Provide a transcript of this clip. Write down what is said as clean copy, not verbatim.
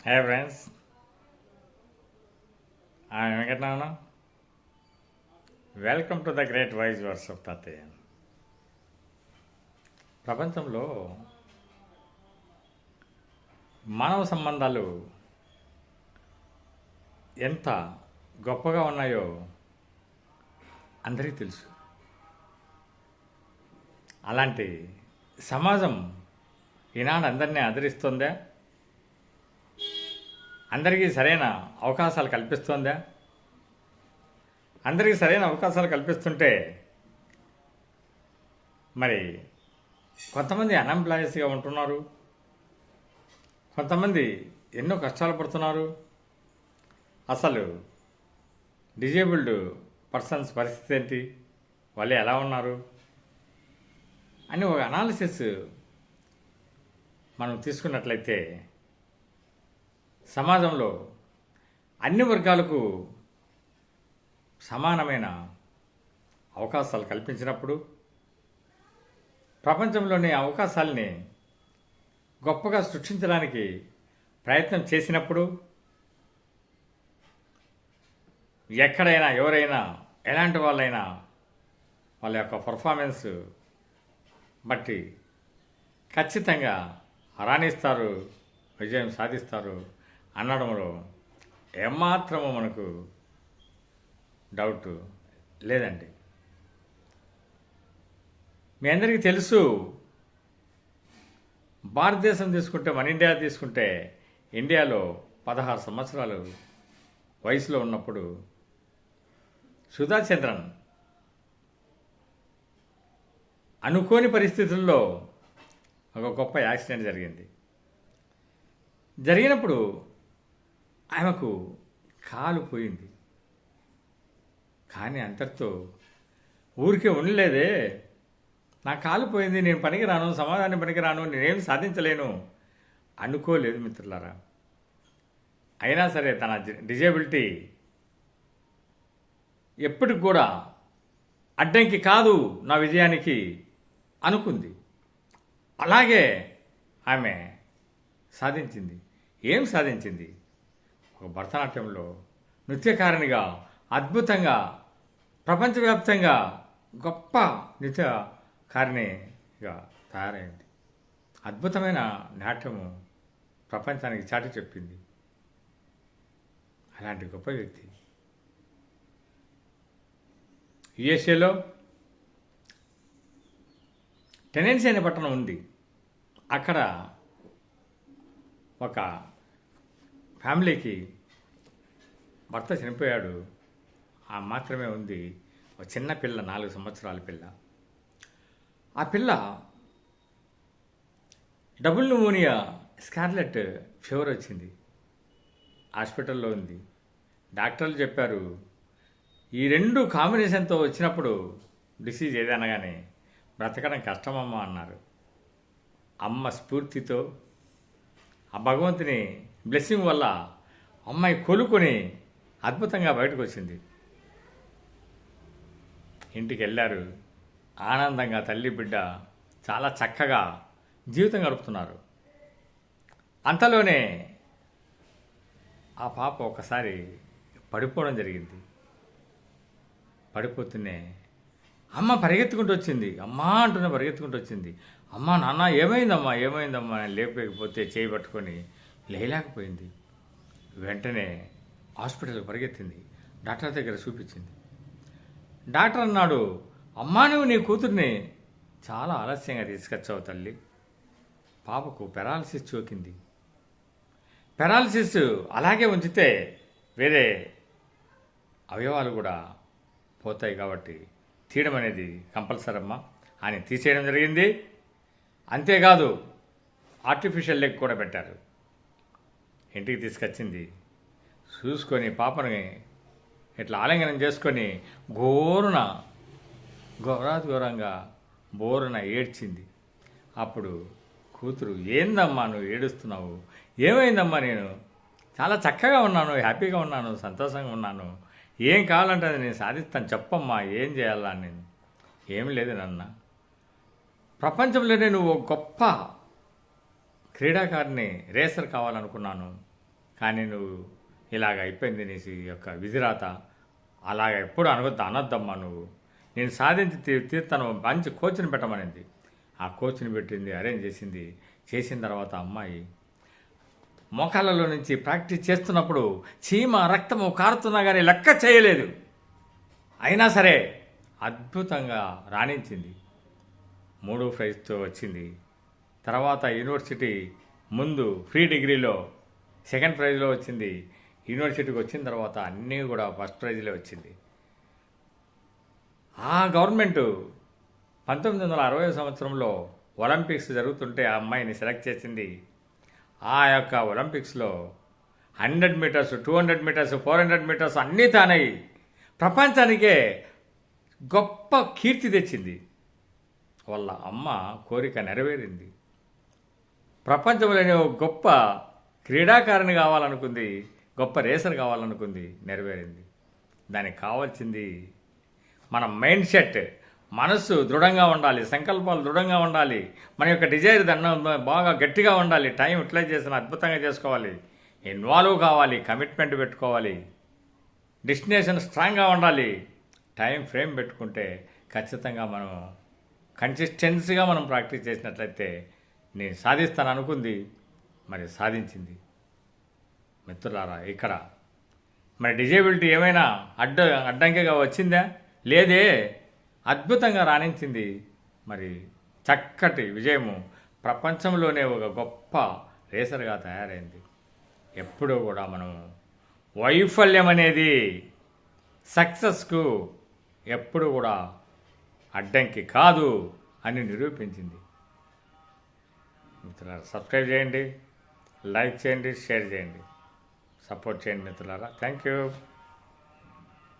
Hey friends, I am Venkatnana. Welcome to the great voice verse of తాతయ్య. ప్రపంచంలో మానవ సంబంధాలు ఎంత గొప్పగా ఉన్నాయో అందరికీ తెలుసు. అలాంటి సమాజం ఈనాడు అందరినీ ఆదరిస్తుందా? అందరికీ సరైన అవకాశాలు కల్పిస్తుందా? అందరికీ సరైన అవకాశాలు కల్పిస్తుంటే మరి కొంతమంది అన్ఎంప్లాయీస్గా ఉంటున్నారు, కొంతమంది ఎన్నో కష్టాలు పడుతున్నారు. అసలు డిజేబుల్డ్ పర్సన్స్ పరిస్థితి ఏంటి, వాళ్ళు ఎలా ఉన్నారు అని ఒక అనాలిసిస్ మనం తీసుకున్నట్లయితే సమాజంలో అన్ని వర్గాలకు సమానమైన అవకాశాలు కల్పించినప్పుడు, ప్రపంచంలోని అవకాశాలని గొప్పగా సృష్టించడానికి ప్రయత్నం చేసినప్పుడు, ఎక్కడైనా ఎవరైనా ఎలాంటి వాళ్ళైనా వాళ్ళ యొక్క పర్ఫార్మెన్స్ బట్టి ఖచ్చితంగా రాణిస్తారు, విజయం సాధిస్తారు అనడంలో ఏమాత్రము మనకు డౌట్ లేదండి. మీ అందరికీ తెలుసు, భారతదేశం తీసుకుంటే, మన ఇండియా తీసుకుంటే, ఇండియాలో 16 సంవత్సరాలు వయసులో ఉన్నప్పుడు సుధా చంద్రన్ అనుకోని పరిస్థితుల్లో ఒక గొప్ప యాక్సిడెంట్ జరిగినప్పుడు ఆమెకు కాలు పోయింది. కానీ అంతటితో ఊరికే ఉండలేదే. నా కాలు పోయింది, నేను పనికిరాను, సమాధానం పనికిరాను, నేనేం సాధించలేను అనుకోలేదు మిత్రులారా. అయినా సరే తన డిజేబిలిటీ ఎప్పటికి కూడా అడ్డంకి కాదు నా విజయానికి అనుకుంది. అలాగే ఆమె సాధించింది. ఏం సాధించింది? ఒక భరతనాట్యంలో నృత్యకారిణిగా అద్భుతంగా ప్రపంచవ్యాప్తంగా గొప్ప నృత్యకారిణిగా తయారైంది. అద్భుతమైన నాట్యము ప్రపంచానికి చాటి చెప్పింది. అలాంటి గొప్ప వ్యక్తి యుఎస్ఏలో టెనెన్సీ అనే పట్టణం ఉంది. అక్కడ ఒక ఫ్యామిలీకి భర్త చనిపోయాడు. ఆ మాత్రమే ఉంది ఒక చిన్న పిల్ల, 4 సంవత్సరాల పిల్ల. ఆ పిల్ల డబుల్ న్యూమోనియా, స్కార్లెట్ ఫీవర్ వచ్చింది. హాస్పిటల్లో ఉంది. డాక్టర్లు చెప్పారు, ఈ 2 కాంబినేషన్తో వచ్చినప్పుడు డిసీజ్ ఏదైనా కానీ బ్రతకడం కష్టమమ్మా అన్నారు. అమ్మ స్ఫూర్తితో, ఆ భగవంతుని బ్లెస్సింగ్ వల్ల అమ్మాయి కోలుకొని అద్భుతంగా బయటకు వచ్చింది. ఇంటికి వెళ్ళారు. ఆనందంగా తల్లి బిడ్డ చాలా చక్కగా జీవితం గడుపుతున్నారు. అంతలోనే ఆ పాప ఒకసారి పడిపోవడం జరిగింది. పడిపోతూనే అమ్మ పరిగెత్తుకుంటూ వచ్చింది. అమ్మ అంటూనే పరిగెత్తుకుంటూ వచ్చింది. అమ్మ నాన్న ఏమైందమ్మా ఏమైందమ్మా అని లేపకపోతే చేయి పట్టుకొని లేయలేకపోయింది. వెంటనే హాస్పిటల్కి పరిగెత్తింది. డాక్టర్ దగ్గర చూపించింది. డాక్టర్ అన్నాడు, అమ్మా నువ్వు నీ కూతుర్ని చాలా ఆలస్యంగా తీసుకొచ్చావు తల్లి. పాపకు పెరాలసిస్ సోకింది. పెరాలసిస్ అలాగే ఉంచితే వేరే అవయవాలు కూడా పోతాయి కాబట్టి తీయడం అనేది కంపల్సరీ అమ్మా అని తీసేయడం జరిగింది. అంతేకాదు ఆర్టిఫిషియల్ లెగ్ కూడా పెట్టారు. ఇంటికి తీసుకొచ్చింది. చూసుకొని పాపని ఇట్లా ఆలింగనం చేసుకొని ఘోరంగా బోరున ఏడ్చింది. అప్పుడు కూతురు, ఏందమ్మా నువ్వు ఏడుస్తున్నావు? ఏమైందమ్మా? నేను చాలా చక్కగా ఉన్నాను, హ్యాపీగా ఉన్నాను, సంతోషంగా ఉన్నాను, ఏం కావాలంటే అది నేను సాధిస్తాను, చెప్పమ్మా ఏం చేయాలా? నేను ఏమి లేదు నాన్న, ప్రపంచంలోనే నువ్వు గొప్ప క్రీడాకారిని, రేసర్ కావాలనుకున్నాను, కానీ నువ్వు ఇలాగ అయిపోయింది నీ యొక్క విధిరాత, అలాగ ఎప్పుడు అనొద్దమ్మా నువ్వు, నేను సాధించి తీర్తాను, మంచి కోచ్ని పెట్టమనింది. ఆ కోచ్ని పెట్టింది, అరేంజ్ చేసింది. చేసిన తర్వాత అమ్మాయి మోకాళ్ళలో నుంచి ప్రాక్టీస్ చేస్తున్నప్పుడు చీమ రక్తము కారుతున్నా కానీ లెక్క చేయలేదు. అయినా సరే అద్భుతంగా రాణించింది. 3 ప్రైజ్తో వచ్చింది. తర్వాత యూనివర్సిటీ ముందు ఫ్రీ డిగ్రీలో 2nd ప్రైజ్లో వచ్చింది. యూనివర్సిటీకి వచ్చిన తర్వాత అన్నీ కూడా ఫస్ట్ ప్రైజ్లో వచ్చింది. ఆ గవర్నమెంటు 1960 సంవత్సరంలో ఒలింపిక్స్ జరుగుతుంటే ఆ అమ్మాయిని సెలెక్ట్ చేసింది. ఆ యొక్క ఒలింపిక్స్లో 100 మీటర్స్, 200 మీటర్స్, 400 మీటర్స్ అన్నీ తానై ప్రపంచానికే గొప్ప కీర్తి తెచ్చింది. వాళ్ళ అమ్మ కోరిక నెరవేరింది. ప్రపంచంలోనే ఒక గొప్ప క్రీడాకారిణి కావాలనుకుంది, గొప్ప రేసర్ కావాలనుకుంది, నెరవేరింది. దానికి కావాల్సింది మన మైండ్ సెట్, మనస్సు దృఢంగా ఉండాలి, సంకల్పాలు దృఢంగా ఉండాలి, మన యొక్క డిజైర్ బాగా గట్టిగా ఉండాలి, టైం యూటిలైజ్ చేసిన అద్భుతంగా చేసుకోవాలి, ఇన్వాల్వ్ కావాలి, కమిట్మెంట్ పెట్టుకోవాలి, డెస్టినేషన్ స్ట్రాంగ్గా ఉండాలి, టైం ఫ్రేమ్ పెట్టుకుంటే ఖచ్చితంగా మనం కన్సిస్టెన్సీగా మనం ప్రాక్టీస్ చేసినట్లయితే నేను సాధిస్తాను అనుకుంది, మరి సాధించింది. మిత్రులారా, ఇక్కడ మరి డిజేబిలిటీ ఏమైనా అడ్డంకిగా వచ్చిందా? లేదే, అద్భుతంగా రాణించింది. మరి చక్కటి విజయము, ప్రపంచంలోనే ఒక గొప్ప రేసర్గా తయారైంది. ఎప్పుడూ కూడా మనం వైఫల్యం అనేది సక్సెస్కు ఎప్పుడు కూడా అడ్డంకి కాదు అని నిరూపించింది. మిత్రులారా, సబ్స్క్రైబ్ చేయండి, లైక్ చేయండి, షేర్ చేయండి, సపోర్ట్ చేయండి మిత్రులారా. Thank you.